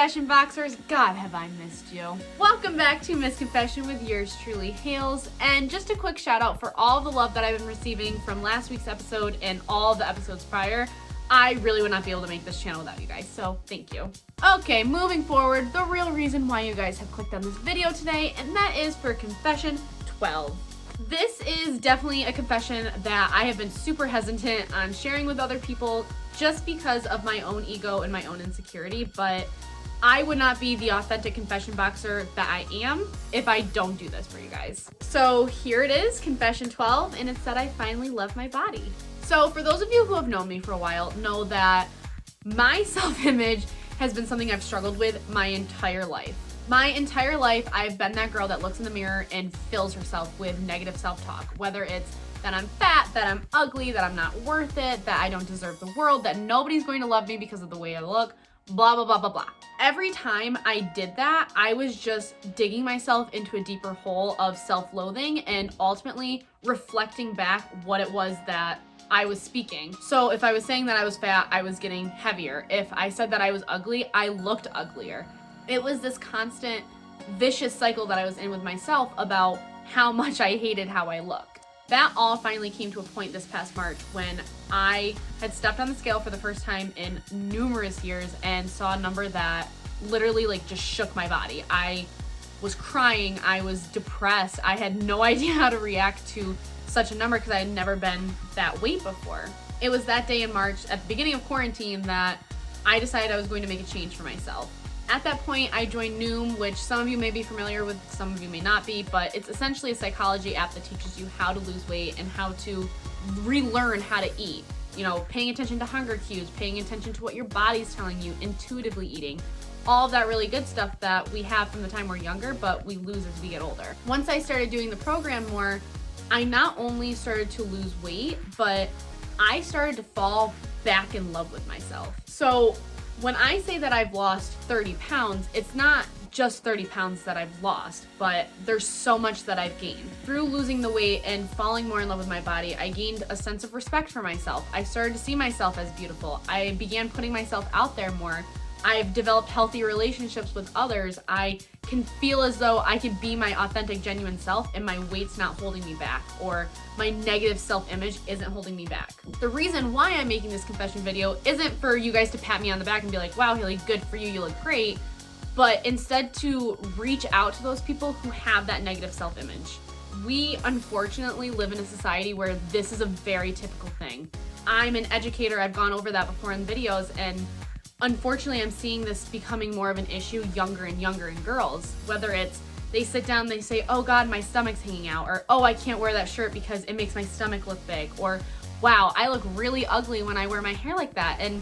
Confession Boxers, God have I missed you. Welcome back to Miss Confession with yours truly, Hales. And just a quick shout out for all the love that I've been receiving from last week's episode and all the episodes prior. I really would not be able to make this channel without you guys, so thank you. Okay, moving forward, the real reason why you guys have clicked on this video today, and that is for Confession 12. This is definitely a confession that I have been super hesitant on sharing with other people just because of my own ego and my own insecurity, but I would not be the authentic confession boxer that I am if I don't do this for you guys. So here it is, Confession 12, and it said I finally love my body. So for those of you who have known me for a while, know that my self-image has been something I've struggled with my entire life. My entire life, I've been that girl that looks in the mirror and fills herself with negative self-talk, whether it's that I'm fat, that I'm ugly, that I'm not worth it, that I don't deserve the world, that nobody's going to love me because of the way I look, blah, blah, blah, blah, blah. Every time I did that, I was just digging myself into a deeper hole of self-loathing and ultimately reflecting back what it was that I was speaking. So if I was saying that I was fat, I was getting heavier. If I said that I was ugly, I looked uglier. It was this constant vicious cycle that I was in with myself about how much I hated how I looked. That all finally came to a point this past March when I had stepped on the scale for the first time in numerous years and saw a number that literally just shook my body. I was crying, I was depressed, I had no idea how to react to such a number because I had never been that weight before. It was that day in March at the beginning of quarantine that I decided I was going to make a change for myself. At that point, I joined Newm, which some of you may be familiar with, some of you may not be, but it's essentially a psychology app that teaches you how to lose weight and how to relearn how to eat. You know, paying attention to hunger cues, paying attention to what your body's telling you, intuitively eating. All of that really good stuff that we have from the time we're younger, but we lose as we get older. Once I started doing the program more, I not only started to lose weight, but I started to fall back in love with myself. So when I say that I've lost 30 pounds, it's not just 30 pounds that I've lost, but there's so much that I've gained. Through losing the weight and falling more in love with my body, I gained a sense of respect for myself. I started to see myself as beautiful. I began putting myself out there more. I've developed healthy relationships with others. I can feel as though I can be my authentic, genuine self and my weight's not holding me back, or my negative self-image isn't holding me back. The reason why I'm making this confession video isn't for you guys to pat me on the back and be like, wow, Haley, good for you, you look great, but instead to reach out to those people who have that negative self-image. We unfortunately live in a society where this is a very typical thing. I'm an educator, I've gone over that before in videos, and unfortunately, I'm seeing this becoming more of an issue younger and younger in girls. Whether it's they sit down, they say, oh God, my stomach's hanging out, or oh, I can't wear that shirt because it makes my stomach look big, or wow, I look really ugly when I wear my hair like that. And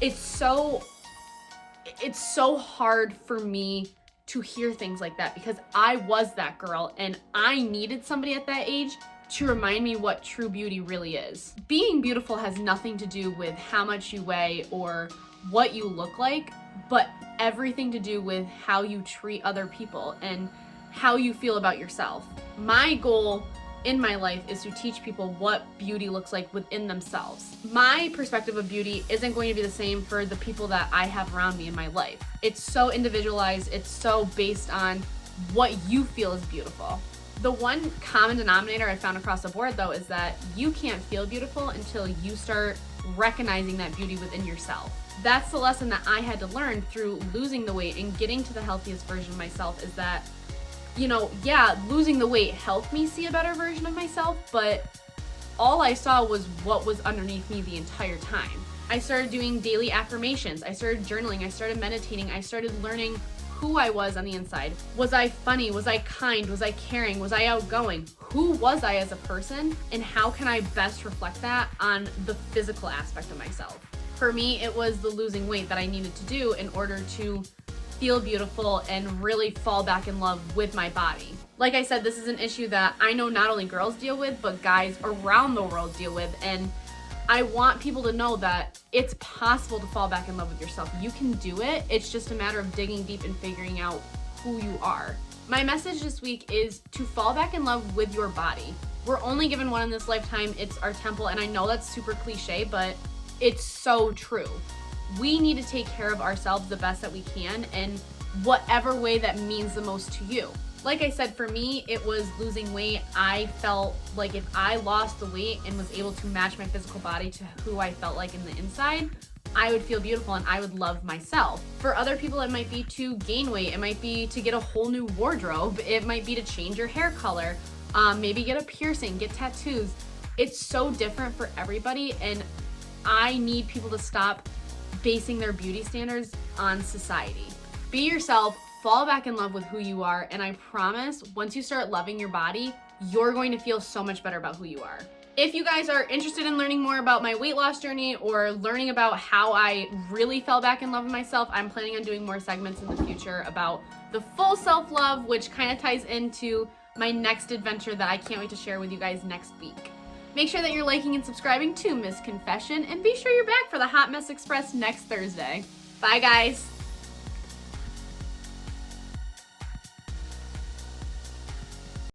it's so hard for me to hear things like that because I was that girl and I needed somebody at that age to remind me what true beauty really is. Being beautiful has nothing to do with how much you weigh or what you look like, but everything to do with how you treat other people and how you feel about yourself. My goal in my life is to teach people what beauty looks like within themselves. My perspective of beauty isn't going to be the same for the people that I have around me in my life. It's so individualized, it's so based on what you feel is beautiful. The one common denominator I found across the board though is that you can't feel beautiful until you start recognizing that beauty within yourself. That's the lesson that I had to learn through losing the weight and getting to the healthiest version of myself is that, you know, yeah, losing the weight helped me see a better version of myself, but all I saw was what was underneath me the entire time. I started doing daily affirmations. I started journaling. I started meditating. I started learning who I was on the inside. Was I funny? Was I kind? Was I caring? Was I outgoing? Who was I as a person? And how can I best reflect that on the physical aspect of myself? For me, it was the losing weight that I needed to do in order to feel beautiful and really fall back in love with my body. Like I said, this is an issue that I know not only girls deal with, but guys around the world deal with. And I want people to know that it's possible to fall back in love with yourself. You can do it. It's just a matter of digging deep and figuring out who you are. My message this week is to fall back in love with your body. We're only given one in this lifetime. It's our temple. And I know that's super cliche, but it's so true. we need to take care of ourselves the best that we can in whatever way that means the most to you. Like I said, for me, it was losing weight. I felt like if I lost the weight and was able to match my physical body to who I felt like in the inside, I would feel beautiful and I would love myself. For other people, it might be to gain weight. It might be to get a whole new wardrobe. It might be to change your hair color, maybe get a piercing, get tattoos. It's so different for everybody, and I need people to stop basing their beauty standards on society. Be yourself, fall back in love with who you are, and I promise once you start loving your body, you're going to feel so much better about who you are. If you guys are interested in learning more about my weight loss journey or learning about how I really fell back in love with myself, I'm planning on doing more segments in the future about the full self-love, which kind of ties into my next adventure that I can't wait to share with you guys next week. Make sure that you're liking and subscribing to Miss Confession, and be sure you're back for the Hot Mess Express next Thursday. Bye, guys.